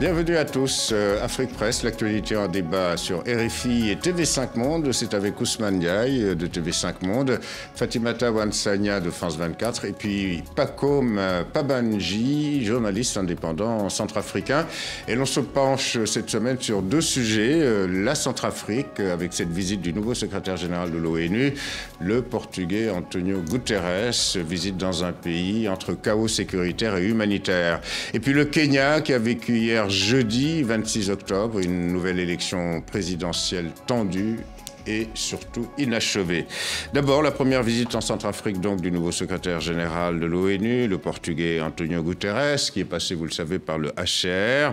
Bienvenue à tous. Afrique Presse, l'actualité en débat sur RFI et TV5 Monde. C'est avec Ousmane Diaye de TV5 Monde, Fatimata Wansanya de France 24 et puis Pacôme Pabanji, journaliste indépendant centrafricain. Et l'on se penche cette semaine sur deux sujets. La Centrafrique, avec cette visite du nouveau secrétaire général de l'ONU, le Portugais Antonio Guterres, visite dans un pays entre chaos sécuritaire et humanitaire. Et puis le Kenya qui a vécu hier jeudi 26 octobre, une nouvelle élection présidentielle tendue et surtout inachevée. D'abord, la première visite en Centrafrique donc du nouveau secrétaire général de l'ONU, le Portugais Antonio Guterres, qui est passé, vous le savez, par le HCR.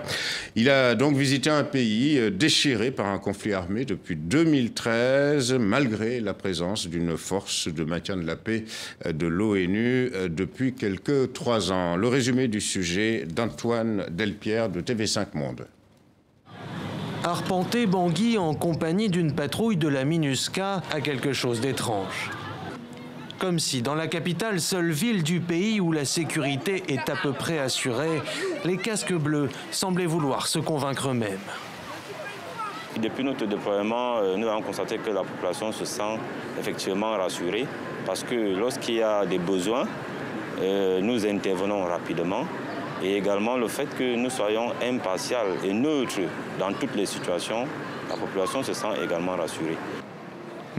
Il a donc visité un pays déchiré par un conflit armé depuis 2013, malgré la présence d'une force de maintien de la paix de l'ONU depuis quelques 3 ans. Le résumé du sujet d'Antoine Delpierre de TV5 Monde. Arpenter Bangui en compagnie d'une patrouille de la MINUSCA a quelque chose d'étrange. Comme si dans la capitale, seule ville du pays où la sécurité est à peu près assurée, les casques bleus semblaient vouloir se convaincre eux-mêmes. Depuis notre déploiement, nous avons constaté que la population se sent effectivement rassurée parce que lorsqu'il y a des besoins, nous intervenons rapidement. Et également le fait que nous soyons impartials et neutres dans toutes les situations, la population se sent également rassurée.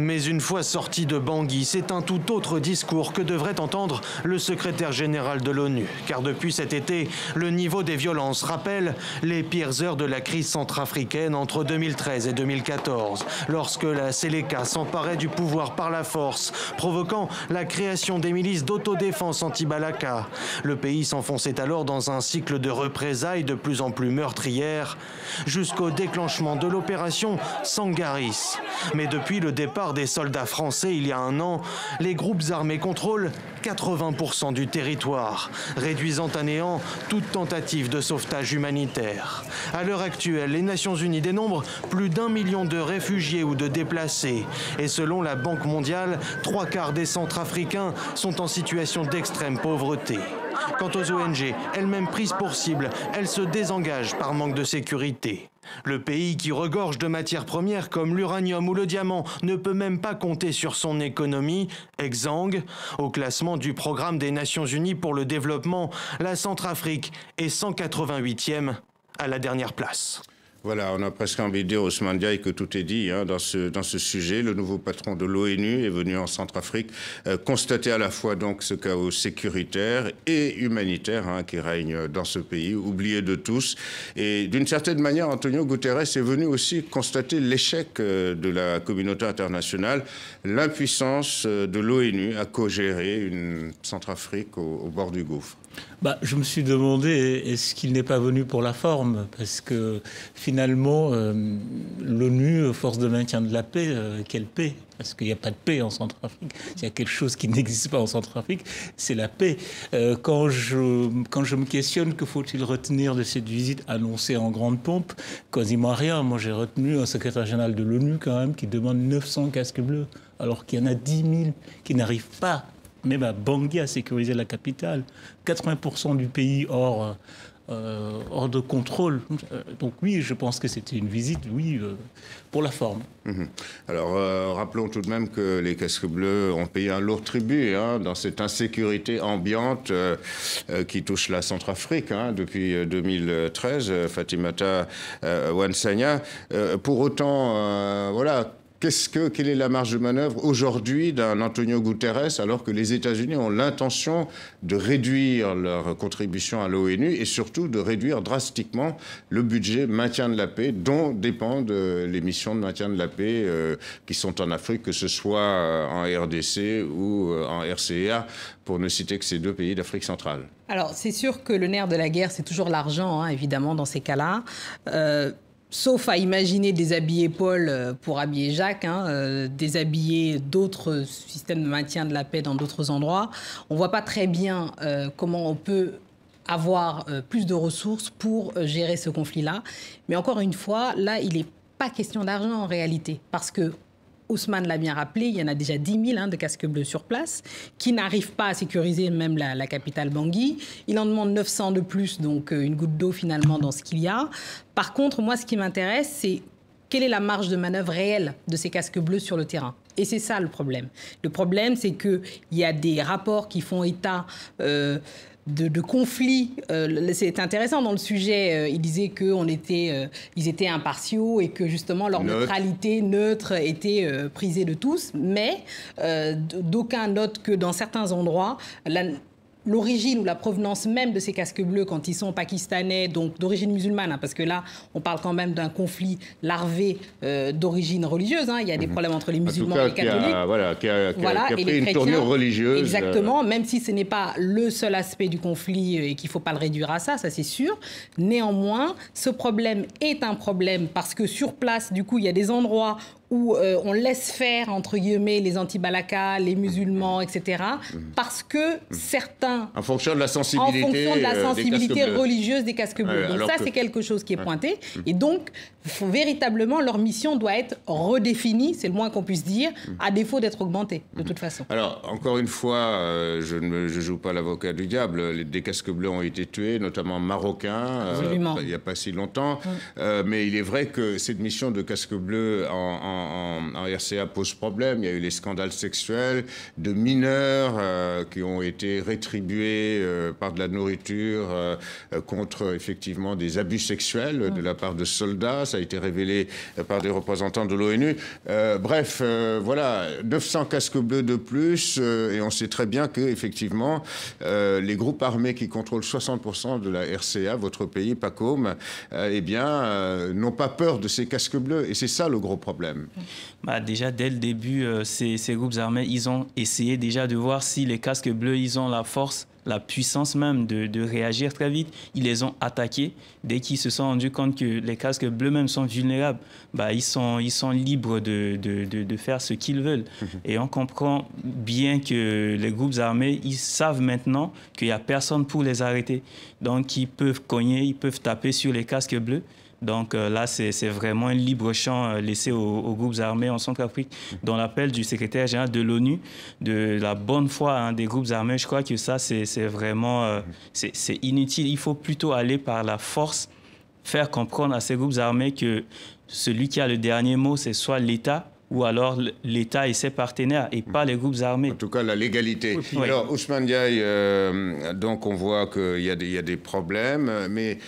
Mais une fois sorti de Bangui, c'est un tout autre discours que devrait entendre le secrétaire général de l'ONU. Car depuis cet été, le niveau des violences rappelle les pires heures de la crise centrafricaine entre 2013 et 2014, lorsque la Séléka s'emparait du pouvoir par la force, provoquant la création des milices d'autodéfense anti-Balaka. Le pays s'enfonçait alors dans un cycle de représailles de plus en plus meurtrières, jusqu'au déclenchement de l'opération Sangaris. Mais depuis le départ des soldats français il y a 1 an, les groupes armés contrôlent 80% du territoire, réduisant à néant toute tentative de sauvetage humanitaire. À l'heure actuelle, les Nations Unies dénombrent plus d'1 million de réfugiés ou de déplacés. Et selon la Banque mondiale, 3/4 des Centrafricains sont en situation d'extrême pauvreté. Quant aux ONG, elles-mêmes prises pour cible, elles se désengagent par manque de sécurité. Le pays qui regorge de matières premières comme l'uranium ou le diamant ne peut même pas compter sur son économie, exsangue. Au classement du Programme des Nations Unies pour le développement, la Centrafrique est 188e à la dernière place. Voilà, on a presque envie de dire, Ousmane Diaye, que tout est dit dans ce sujet. Le nouveau patron de l'ONU est venu en Centrafrique constater à la fois donc ce chaos sécuritaire et humanitaire qui règne dans ce pays, oublié de tous. Et d'une certaine manière, Antonio Guterres est venu aussi constater l'échec de la communauté internationale, l'impuissance de l'ONU à co-gérer une Centrafrique au bord du gouffre. Je me suis demandé, est-ce qu'il n'est pas venu pour la forme? Parce que finalement, l'ONU, force de maintien de la paix, quelle paix? Parce qu'il n'y a pas de paix en Centrafrique. S'il y a quelque chose qui n'existe pas en Centrafrique, c'est la paix. Quand je me questionne que faut-il retenir de cette visite annoncée en grande pompe, quasiment rien. Moi, j'ai retenu un secrétaire général de l'ONU quand même qui demande 900 casques bleus, alors qu'il y en a 10 000 qui n'arrivent pas. Même à Bangui, à sécuriser la capitale. 80% du pays hors de contrôle. Donc oui, je pense que c'était une visite, pour la forme. Alors, rappelons tout de même que les casques bleus ont payé un lourd tribut dans cette insécurité ambiante qui touche la Centrafrique depuis 2013, Fatimata Wansanya. Pour autant, quelle est la marge de manœuvre aujourd'hui d'un Antonio Guterres alors que les États-Unis ont l'intention de réduire leur contribution à l'ONU et surtout de réduire drastiquement le budget maintien de la paix dont dépendent les missions de maintien de la paix qui sont en Afrique, que ce soit en RDC ou en RCA, pour ne citer que ces 2 pays d'Afrique centrale. Alors, c'est sûr que le nerf de la guerre, c'est toujours l'argent, évidemment, dans ces cas-là. Sauf à imaginer déshabiller Paul pour habiller Jacques, déshabiller d'autres systèmes de maintien de la paix dans d'autres endroits. On ne voit pas très bien comment on peut avoir plus de ressources pour gérer ce conflit-là. Mais encore une fois, là, il n'est pas question d'argent en réalité. Parce que Ousmane l'a bien rappelé, il y en a déjà 10 000 de casques bleus sur place qui n'arrivent pas à sécuriser même la capitale Bangui. Il en demande 900 de plus, donc une goutte d'eau finalement dans ce qu'il y a. Par contre, moi, ce qui m'intéresse, c'est quelle est la marge de manœuvre réelle de ces casques bleus sur le terrain. Et c'est ça le problème. Le problème, c'est qu'il y a des rapports qui font état de conflits. C'est intéressant dans le sujet. Ils disaient qu'ils étaient impartiaux et que justement leur neutralité neutre était prisée de tous. Mais d'aucuns notent que dans certains endroits, l'origine ou la provenance même de ces casques bleus quand ils sont pakistanais, donc d'origine musulmane, parce que là, on parle quand même d'un conflit larvé d'origine religieuse. Il y a des problèmes entre les musulmans et les catholiques. Qui a pris une tournure religieuse. Exactement, même si ce n'est pas le seul aspect du conflit et qu'il ne faut pas le réduire à ça c'est sûr. Néanmoins, ce problème est un problème parce que sur place, du coup, il y a des endroits où on laisse faire, entre guillemets, les anti-balaka, les musulmans, etc. Parce que certains... En fonction de la sensibilité, religieuse des casques bleus. Donc ça, c'est quelque chose qui est pointé. Et donc, véritablement, leur mission doit être redéfinie, c'est le moins qu'on puisse dire, à défaut d'être augmentée, de toute façon. Alors, encore une fois, je ne joue pas l'avocat du diable. Des casques bleus ont été tués, notamment marocains, il n'y a pas si longtemps. Mais il est vrai que cette mission de casques bleus en RCA pose problème. Il y a eu les scandales sexuels de mineurs qui ont été rétribués par de la nourriture contre effectivement des abus sexuels de la part de soldats. Ça a été révélé par des représentants de l'ONU. Bref, voilà, 900 casques bleus de plus et on sait très bien que effectivement les groupes armés qui contrôlent 60% de la RCA, votre pays, PACOM, n'ont pas peur de ces casques bleus et c'est ça le gros problème. Déjà, dès le début, ces groupes armés, ils ont essayé déjà de voir si les casques bleus, ils ont la force, la puissance même de réagir très vite. Ils les ont attaqués. Dès qu'ils se sont rendus compte que les casques bleus même sont vulnérables, ils sont libres de faire ce qu'ils veulent. Et on comprend bien que les groupes armés, ils savent maintenant qu'il n'y a personne pour les arrêter. Donc, ils peuvent cogner, ils peuvent taper sur les casques bleus. Donc là, c'est vraiment un libre champ laissé aux groupes armés en Centrafrique. Dans l'appel du secrétaire général de l'ONU, de la bonne foi des groupes armés, je crois que ça, c'est vraiment c'est inutile. Il faut plutôt aller par la force, faire comprendre à ces groupes armés que celui qui a le dernier mot, c'est soit l'État, ou alors l'État et ses partenaires, et pas les groupes armés. En tout cas, la légalité. Oui. Alors, Ousmane Diaye, donc on voit qu'il y a des problèmes, mais...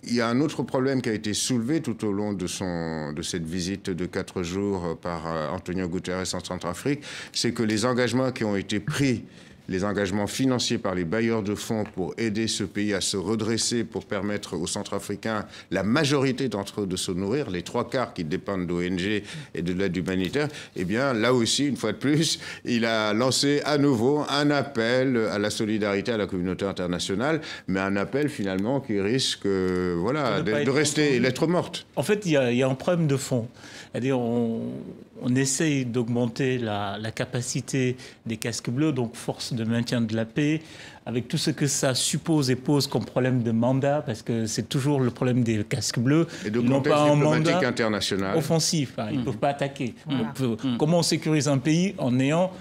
Il y a un autre problème qui a été soulevé tout au long de cette visite de 4 jours par Antonio Guterres en Centrafrique, c'est que les engagements qui ont été pris, les engagements financiers par les bailleurs de fonds pour aider ce pays à se redresser, pour permettre aux Centrafricains, la majorité d'entre eux, de se nourrir, les 3/4 qui dépendent d'ONG et de l'aide humanitaire, eh bien, là aussi, une fois de plus, il a lancé à nouveau un appel à la solidarité à la communauté internationale, mais un appel, finalement, qui risque de rester lettre morte. En fait, il y a un problème de fond. C'est-à-dire, on essaye d'augmenter la capacité des casques bleus, donc force de maintien de la paix, avec tout ce que ça suppose et pose comme problème de mandat, parce que c'est toujours le problème des casques bleus. Et de contexte diplomatique international. Offensif, ils ne peuvent pas attaquer. Donc, comment on sécurise un pays en ayant...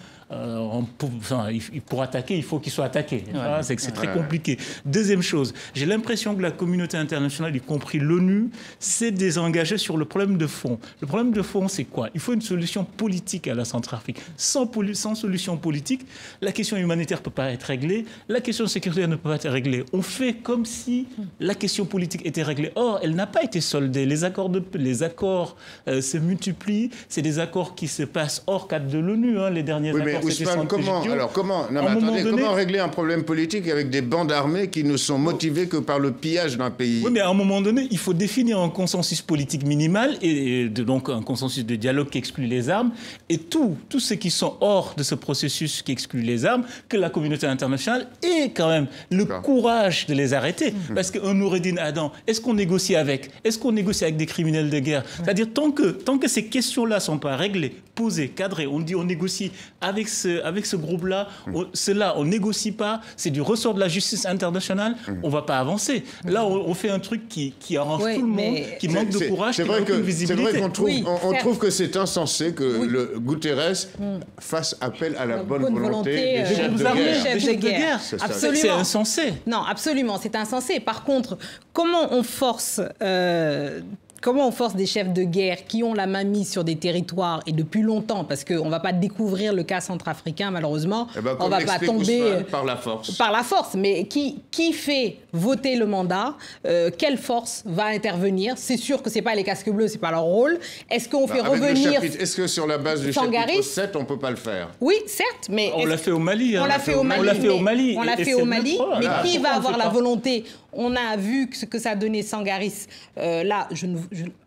pour attaquer, il faut qu'il soit attaqué. C'est très compliqué. Deuxième chose, j'ai l'impression que la communauté internationale, y compris l'ONU, s'est désengagée sur le problème de fond. Le problème de fond, c'est quoi? Il faut une solution politique à la Centrafrique. Sans solution politique, la question humanitaire ne peut pas être réglée, la question sécuritaire ne peut pas être réglée. On fait comme si la question politique était réglée. Or, elle n'a pas été soldée. Les accords se multiplient. C'est des accords qui se passent hors cadre de l'ONU, les derniers accords. Ousmane, comment régler un problème politique avec des bandes armées qui ne sont motivées que par le pillage d'un pays? Oui, mais à un moment donné, il faut définir un consensus politique minimal et donc un consensus de dialogue qui exclut les armes et tous ceux qui sont hors de ce processus qui exclut les armes, que la communauté internationale ait quand même le courage de les arrêter. Parce qu'un Noureddin Adam, est-ce qu'on négocie avec? Est-ce qu'on négocie avec des criminels de guerre? C'est-à-dire tant que ces questions-là ne sont pas réglées, posées, cadrées, on dit on négocie avec avec ce groupe-là, on négocie pas, c'est du ressort de la justice internationale, on va pas avancer. Là, on fait un truc qui arrange tout le monde, qui manque de courage, qui manque de visibilité. C'est vrai qu'on trouve que c'est insensé que le Guterres fasse appel à la bonne volonté des chefs de guerre. Absolument. C'est insensé. Non, absolument, c'est insensé. Par contre, comment on force des chefs de guerre qui ont la main mise sur des territoires et depuis longtemps, parce qu'on ne va pas découvrir le cas centrafricain, malheureusement, on ne va pas tomber par la force. Par la force, mais qui fait voter le mandat, quelle force va intervenir? C'est sûr que ce n'est pas les casques bleus, ce n'est pas leur rôle. Est-ce qu'on fait revenir... Est-ce que sur la base du chapitre 7, on ne peut pas le faire? Oui, certes, mais... On l'a fait au Mali. On l'a fait au Mali. Mais qui va avoir la volonté? On a vu ce que ça a donné Sangaris. Là,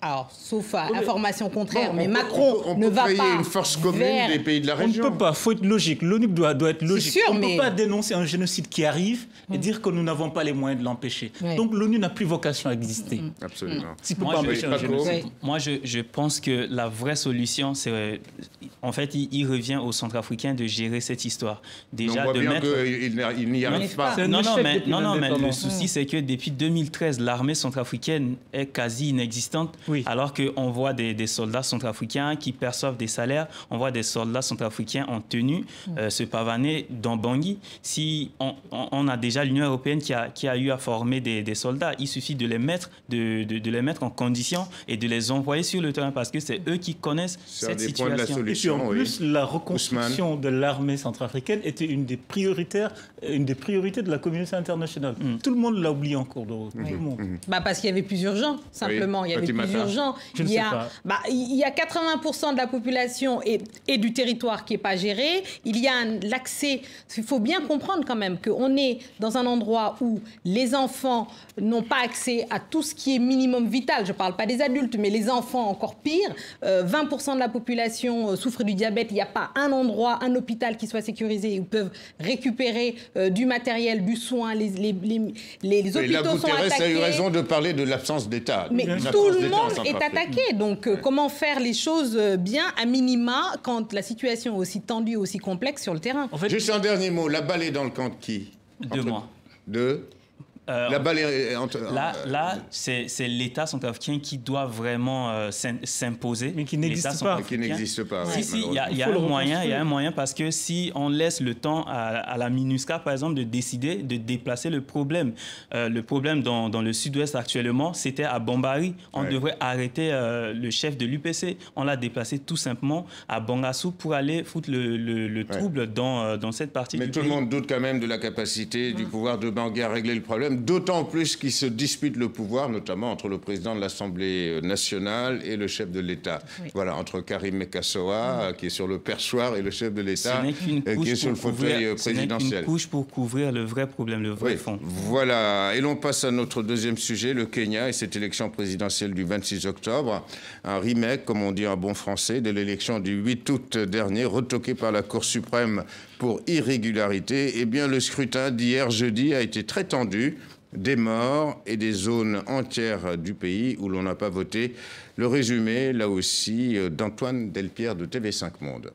alors, sauf information contraire, mais Macron ne va pas... On peut créer une force commune des pays de la région. On ne peut pas, il faut être logique. L'ONU doit être logique. Sûr, on ne peut pas dénoncer un génocide qui arrive et dire que nous n'avons pas les moyens de l'empêcher. Donc l'ONU n'a plus vocation à exister. Absolument. Moi, je pense que la vraie solution, c'est... En fait, il revient aux Centrafricains de gérer cette histoire. Déjà, on voit bien qu'il n'y arrive pas. Non, mais le souci, c'est que depuis 2013, l'armée centrafricaine est quasi inexistante, alors qu'on voit des soldats centrafricains qui perçoivent des salaires, on voit des soldats centrafricains en tenue se pavaner dans Bangui. Si on a déjà l'Union européenne qui a eu à former des soldats, il suffit de les mettre, de les mettre en condition et de les envoyer sur le terrain parce que c'est eux qui connaissent cette situation. Et puis en plus, la reconstruction de l'armée centrafricaine était une des priorités de la communauté internationale. Tout le monde l'a oublié en cours de route. Tout le monde. Parce qu'il y avait plus urgent, simplement. Il y avait plus urgent. Il y a 80% de la population et du territoire qui n'est pas géré. Il y a l'accès. Il faut bien comprendre quand même qu'on est dans un endroit où les enfants n'ont pas accès à tout ce qui est minimum vital. Je ne parle pas des adultes, mais les enfants encore pire. 20% de la population souffre du diabète. Il n'y a pas un endroit, un hôpital qui soit sécurisé où ils peuvent récupérer du matériel, du soin. Les hôpitaux sont attaqués. A eu raison de parler de l'absence d'État. Mais tout le monde est attaqué. Donc, comment faire les choses bien, à minima, quand la situation est aussi tendue, aussi complexe sur le terrain? En fait, juste un dernier mot. La balle est dans le camp de qui? De moi. La balle est là, c'est l'État centrafricain qui doit vraiment s'imposer. Mais qui n'existe pas. Qui n'existe pas. Si, il y a un moyen parce que si on laisse le temps à la MINUSCA, par exemple, de décider de déplacer le problème. Le problème dans le sud-ouest actuellement, c'était à Bambari. On devrait arrêter le chef de l'UPC. On l'a déplacé tout simplement à Bangassou pour aller foutre le trouble dans cette partie du pays. Mais tout le monde doute quand même de la capacité du pouvoir de Bangui à régler le problème. D'autant plus qu'ils se disputent le pouvoir, notamment entre le président de l'Assemblée nationale et le chef de l'État. Voilà, entre Karim Mekassoa, qui est sur le perchoir, et le chef de l'État, qui est sur le fauteuil présidentiel. Ce n'est qu'une couche pour couvrir le vrai problème, le vrai fond. Voilà, et l'on passe à notre deuxième sujet, le Kenya et cette élection présidentielle du 26 octobre. Un remake, comme on dit en bon français, de l'élection du 8 août dernier, retoquée par la Cour suprême pour irrégularité. Eh bien, le scrutin d'hier jeudi a été très tendu. Des morts et des zones entières du pays où l'on n'a pas voté. Le résumé, là aussi, d'Antoine Delpierre de TV5 Monde.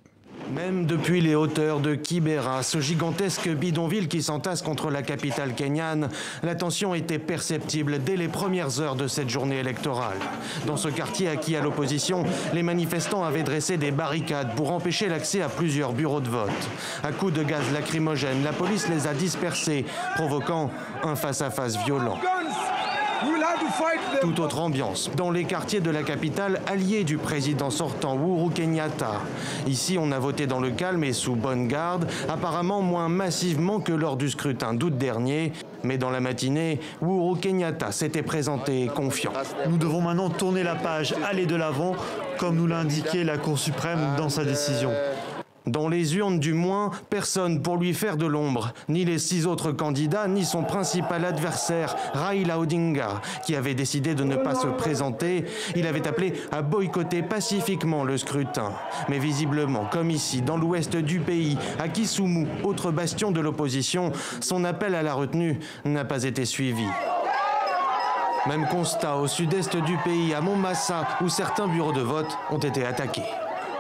Même depuis les hauteurs de Kibera, ce gigantesque bidonville qui s'entasse contre la capitale kenyane, la tension était perceptible dès les premières heures de cette journée électorale. Dans ce quartier acquis à l'opposition, les manifestants avaient dressé des barricades pour empêcher l'accès à plusieurs bureaux de vote. À coups de gaz lacrymogène, la police les a dispersés, provoquant un face-à-face violent. Toute autre ambiance dans les quartiers de la capitale alliés du président sortant Uhuru Kenyatta. Ici, on a voté dans le calme et sous bonne garde, apparemment moins massivement que lors du scrutin d'août dernier. Mais dans la matinée, Uhuru Kenyatta s'était présenté confiant. Nous devons maintenant tourner la page, aller de l'avant, comme nous l'a indiqué la Cour suprême dans sa décision. Dans les urnes du moins, personne pour lui faire de l'ombre, ni les 6 autres candidats, ni son principal adversaire, Raila Odinga, qui avait décidé de ne pas se présenter. Il avait appelé à boycotter pacifiquement le scrutin. Mais visiblement, comme ici, dans l'ouest du pays, à Kisumu, autre bastion de l'opposition, son appel à la retenue n'a pas été suivi. Même constat au sud-est du pays, à Mombasa, où certains bureaux de vote ont été attaqués.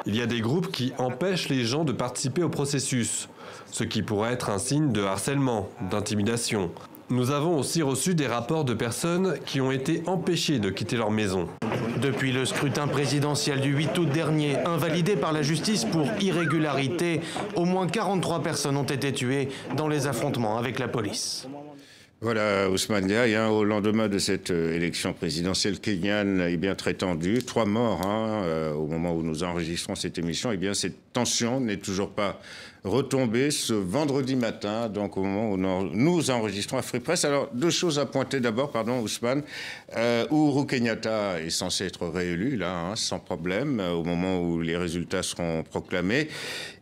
Il y a des groupes qui empêchent les gens de participer au processus, ce qui pourrait être un signe de harcèlement, d'intimidation. Nous avons aussi reçu des rapports de personnes qui ont été empêchées de quitter leur maison. Depuis le scrutin présidentiel du 8 août dernier, invalidé par la justice pour irrégularité, au moins 43 personnes ont été tuées dans les affrontements avec la police. Voilà, Ousmane Diaye, au lendemain de cette élection présidentielle kenyane, très tendue. 3 morts au moment où nous enregistrons cette émission. Cette tension n'est toujours pas retombée ce vendredi matin, donc au moment où nous enregistrons Afrique Presse. Alors, 2 choses à pointer. D'abord, Ousmane, Uhuru Kenyatta est censé être réélu, là, sans problème, au moment où les résultats seront proclamés.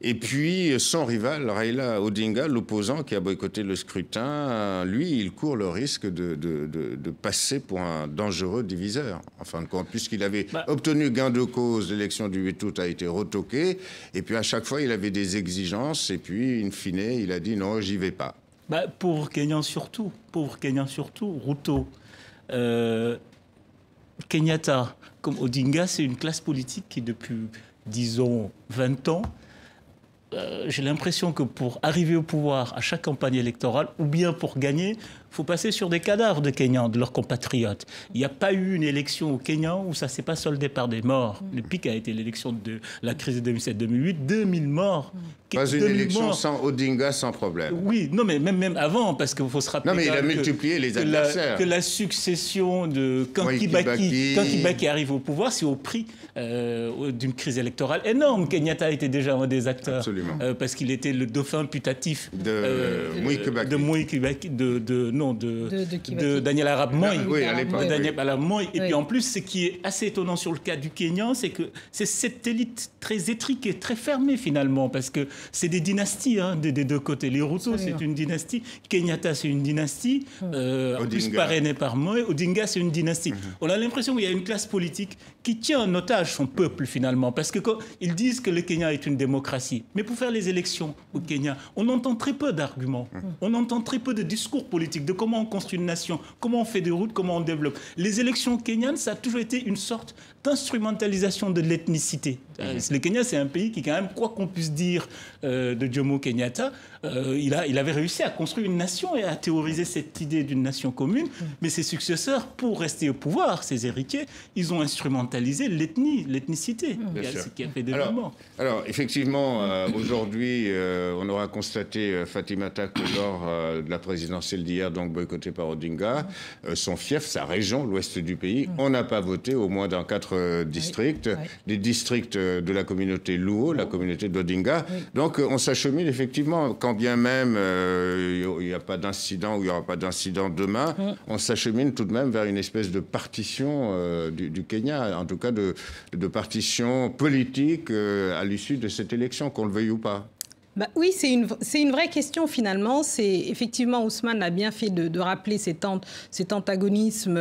Et puis, son rival, Raila Odinga, l'opposant qui a boycotté le scrutin, lui, il court le risque de passer pour un dangereux diviseur, en fin de compte, puisqu'il avait obtenu gain de cause. L'élection du 8 août a été retoquée, et puis à chaque fois, il avait des exigences, et puis, in fine, il a dit non, j'y vais pas. Pauvre Kenyan surtout, Ruto. Kenyatta, comme Odinga, c'est une classe politique qui, depuis, disons, 20 ans, j'ai l'impression que pour arriver au pouvoir à chaque campagne électorale, ou bien pour gagner, il faut passer sur des cadavres de Kenyans, de leurs compatriotes. Il n'y a pas eu une élection au Kenya où ça ne s'est pas soldé par des morts. Le pic a été l'élection de la crise de 2007-2008, 2000 morts. Pas une élection sans Odinga, sans problème. Oui, non, mais même avant, parce qu'il faut se rappeler... Non, mais il a multiplié les adversaires. Que la succession de quand Kibaki arrive au pouvoir, c'est au prix d'une crise électorale énorme. Kenyatta était déjà un des acteurs. Absolument. Parce qu'il était le dauphin putatif Mwai Kibaki. de Daniel Arap Moi. Oui, à l'époque. Daniel Arap Moi. Et puis en plus, ce qui est assez étonnant sur le cas du Kenya, c'est que c'est cette élite très étriquée, très fermée finalement, parce que c'est des dynasties des 2 côtés. Les Ruto, c'est une dynastie. Kenyatta, c'est une dynastie. Plus parrainé par Moi. Odinga, c'est une dynastie. On a l'impression qu'il y a une classe politique qui tient en otage son peuple finalement, parce que quand ils disent que le Kenya est une démocratie, mais pour faire les élections au Kenya, on entend très peu d'arguments, on entend très peu de discours politiques, de comment on construit une nation, comment on fait des routes, comment on développe. Les élections kenyanes, ça a toujours été une sorte d'instrumentalisation de l'ethnicité. Le Kenya, c'est un pays qui, quand même, quoi qu'on puisse dire de Jomo Kenyatta, il avait réussi à construire une nation et à théoriser cette idée d'une nation commune, mais ses successeurs, pour rester au pouvoir, ses héritiers, ils ont instrumentalisé l'ethnicité, ce qui a fait des morts. Alors, effectivement, aujourd'hui, on aura constaté, Fatimata, que lors de la présidentielle d'hier, donc boycottée par Odinga, son fief, sa région, l'ouest du pays, on n'a pas voté au moins dans 4 districts, des districts de la communauté Luo, la communauté d'Odinga. Donc, on s'achemine effectivement, quand bien même il n'y a pas d'incident ou il n'y aura pas d'incident demain, on s'achemine tout de même vers une espèce de partition du Kenya, en tout cas de partition politique à l'issue de cette élection, qu'on le veuille ou pas. Oui, c'est une vraie question finalement. C'est effectivement, Ousmane a bien fait de rappeler cet antagonisme,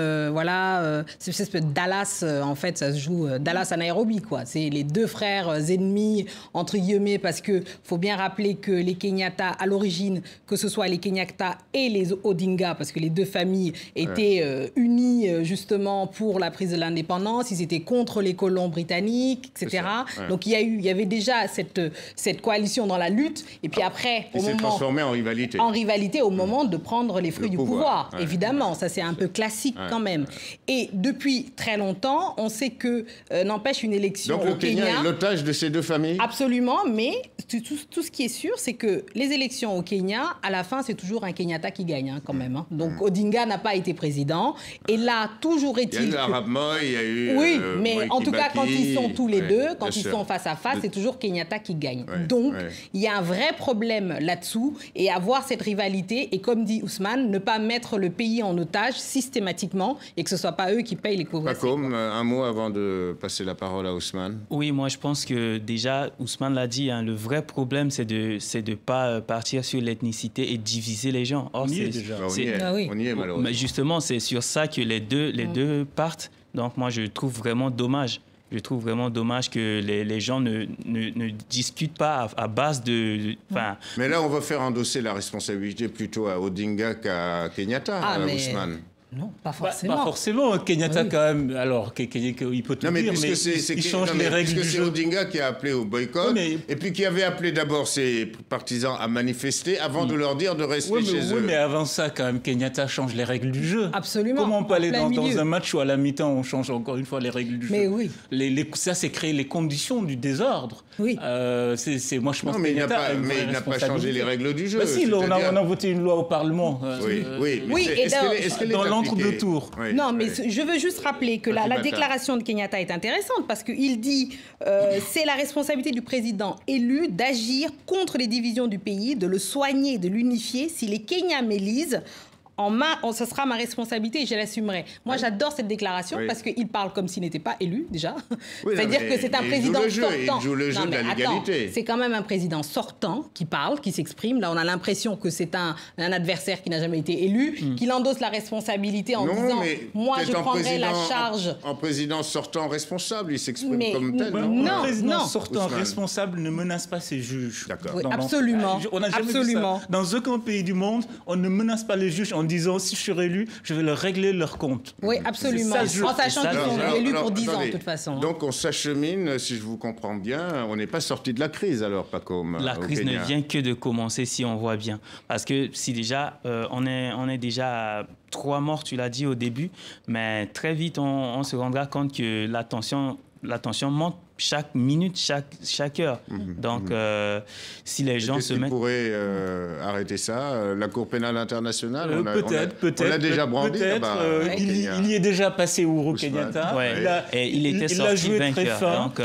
cette espèce de Dallas, en fait, ça se joue Dallas à Nairobi, quoi. C'est les 2 frères ennemis, entre guillemets, parce que faut bien rappeler que les Kenyatta, à l'origine, que ce soit les Kenyatta et les Odinga, parce que les 2 familles étaient unies justement pour la prise de l'indépendance, ils étaient contre les colons britanniques, etc. Donc il y avait déjà cette coalition dans la lutte. Et puis après, il s'est transformé en rivalité. En rivalité au moment de prendre les fruits du pouvoir. Évidemment, ça c'est un peu classique quand même. Et depuis très longtemps, on sait que n'empêche une élection au Kenya. Donc le Kenya est l'otage de ces 2 familles. Absolument, mais tout ce qui est sûr, c'est que les élections au Kenya, à la fin, c'est toujours un Kenyatta qui gagne quand même. Donc Odinga n'a pas été président. Et là, toujours est-il. Il y a eu Arap Moi, il y a eu. Oui, mais en tout cas, quand ils sont tous les 2, quand ils sont face à face, c'est toujours Kenyatta qui gagne. Donc, il y a un vrai problème là-dessous et avoir cette rivalité et, comme dit Ousmane, ne pas mettre le pays en otage systématiquement et que ce ne soit pas eux qui payent les couvre-feux. Pacôme, un mot avant de passer la parole à Ousmane. Oui, moi je pense que déjà, Ousmane l'a dit, le vrai problème c'est de ne pas partir sur l'ethnicité et diviser les gens. Or, on y est déjà. On y est malheureusement. Mais justement, c'est sur ça que les deux partent. Donc moi je trouve vraiment dommage. Je trouve vraiment dommage que les gens ne discutent pas à base de... Mais là, on va faire endosser la responsabilité plutôt à Odinga qu'à Kenyatta, Ousmane. Non, pas forcément. Pas forcément. Kenyatta, quand même, alors, il peut tout dire, mais il change les règles du jeu. C'est Odinga qui a appelé au boycott, et puis qui avait appelé d'abord ses partisans à manifester avant de leur dire de rester chez eux. Oui, mais avant ça, quand même, Kenyatta change les règles du jeu. Absolument. Comment on peut aller dans un match où à la mi-temps, on change encore une fois les règles du jeu? Mais oui. Ça, c'est créer les conditions du désordre. Oui. Moi, je pense mais il Kenyatta n'a pas changé les règles du jeu. Bah si, on a voté une loi au Parlement. Oui, est-ce qu'elle est dans l'entre-deux tours. Oui, non, mais je veux juste rappeler que la déclaration de Kenyatta est intéressante parce qu'il dit c'est la responsabilité du président élu d'agir contre les divisions du pays, de le soigner, de l'unifier. Si les Kenyans m'élisent, ce sera ma responsabilité et je l'assumerai. Moi, j'adore cette déclaration parce qu'il parle comme s'il n'était pas élu, déjà. C'est-à-dire que c'est un président sortant. Il joue le jeu de la légalité. C'est quand même un président sortant qui parle, qui s'exprime. Là, on a l'impression que c'est un adversaire qui n'a jamais été élu, qu'il endosse la responsabilité en disant « Moi, je prendrai la charge ». En président sortant responsable, il s'exprime comme tel, non, un président sortant responsable ne menace pas ses juges. D'accord. Oui, absolument. On n'a jamais vu ça. Dans aucun pays du monde, on ne menace pas les juges en disant si je suis élu, je vais leur régler leur compte. Oui, absolument. En sachant qu'ils sont élus pour 10 ans, de toute façon. Donc on s'achemine, si je vous comprends bien, on n'est pas sorti de la crise alors, Paco. La crise ne vient que de commencer, si on voit bien. Parce que si déjà, on est déjà à 3 morts, tu l'as dit au début, mais très vite, on se rendra compte que la tension monte chaque minute, chaque heure. Donc, si les gens se mettent... Qui pourrait arrêter ça? La Cour pénale internationale? Peut-être. On l'a déjà brandi. Il y est déjà passé, Uhuru Kenyatta. Il était sorti vainqueur.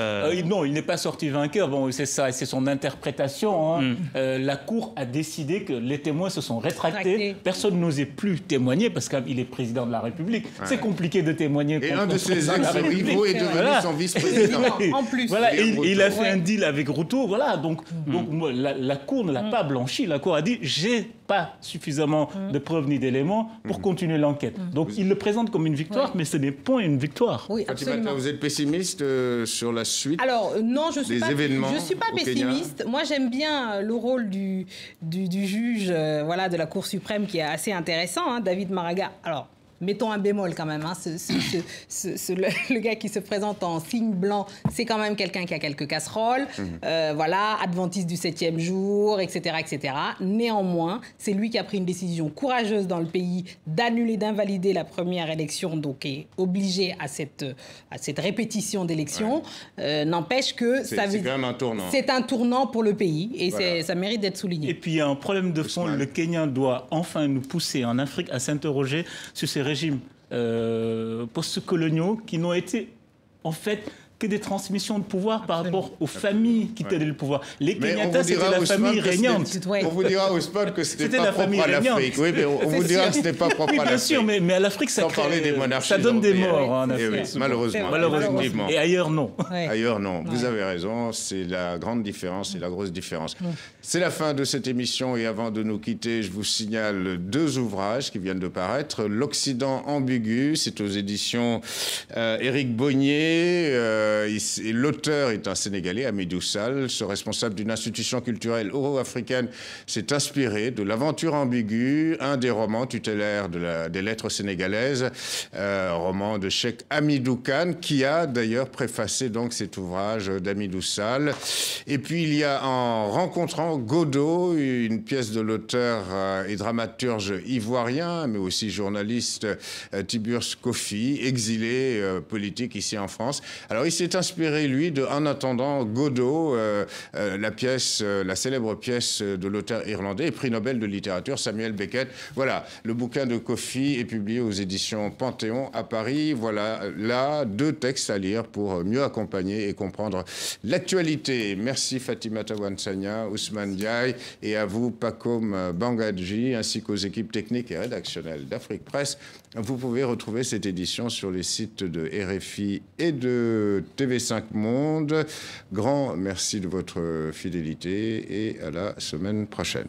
Non, il n'est pas sorti vainqueur. Bon, c'est ça, c'est son interprétation. La Cour a décidé que les témoins se sont rétractés. Personne n'osait plus témoigner parce qu'il est président de la République. C'est compliqué de témoigner. Et un de ses ex-rivaux est devenu son vice-président. Plus. Voilà, et il a fait un deal avec Ruto. Voilà, donc la Cour ne l'a pas blanchi. La Cour a dit j'ai pas suffisamment de preuves ni d'éléments pour continuer l'enquête. Donc il le présente comme une victoire, mais ce n'est pas une victoire. Oui, absolument. Vous êtes pessimiste sur la suite? Alors non, je suis pas pessimiste. Moi, j'aime bien le rôle du juge, de la Cour suprême qui est assez intéressant, David Maraga. Alors. Mettons un bémol quand même. Le gars qui se présente en signe blanc, c'est quand même quelqu'un qui a quelques casseroles. Adventiste du 7e jour, etc., etc. Néanmoins, c'est lui qui a pris une décision courageuse dans le pays d'annuler, d'invalider la première élection, donc est obligé à cette répétition d'élection. N'empêche que c'est quand même un tournant. C'est un tournant pour le pays et ça mérite d'être souligné. Et puis il y a un problème de fond. Le Kenya doit enfin nous pousser en Afrique à s'interroger sur ces régimes post-coloniaux qui n'ont été en fait que des transmissions de pouvoir par rapport aux familles qui tenaient le pouvoir. Les Kenyattas, c'était la famille régnante. On vous dira, Ousmane, que ce n'était pas propre à l'Afrique. Oui, mais on vous dira que ce n'est pas propre à l'Afrique. Bien sûr, mais à l'Afrique, ça donne des morts en Afrique. Malheureusement. Et ailleurs, non. Ailleurs, non. Vous avez raison. C'est la grande différence et la grosse différence. C'est la fin de cette émission. Et avant de nous quitter, je vous signale 2 ouvrages qui viennent de paraître. L'Occident ambigu, c'est aux éditions Éric Bonnier. L'auteur est un Sénégalais, Hamidou Sall. Ce responsable d'une institution culturelle euro-africaine s'est inspiré de L'Aventure ambiguë, un des romans tutélaires des lettres sénégalaises, roman de Cheikh Hamidou Kane, qui a d'ailleurs préfacé donc cet ouvrage d'Hamidou Sall. Et puis il y a En rencontrant Godot, une pièce de l'auteur et dramaturge ivoirien, mais aussi journaliste Tiburce Kofi, exilé politique ici en France. Alors il s'est inspiré, lui, de En attendant Godot, la célèbre pièce de l'auteur irlandais et prix Nobel de littérature Samuel Beckett. Voilà, le bouquin de Kofi est publié aux éditions Panthéon à Paris. Voilà, là, 2 textes à lire pour mieux accompagner et comprendre l'actualité. Merci Fatimata Wansanya, Ousmane Diaye et à vous, Pacom Bangadji, ainsi qu'aux équipes techniques et rédactionnelles d'Afrique Presse. Vous pouvez retrouver cette édition sur les sites de RFI et de TV5 Monde. Grand merci de votre fidélité et à la semaine prochaine.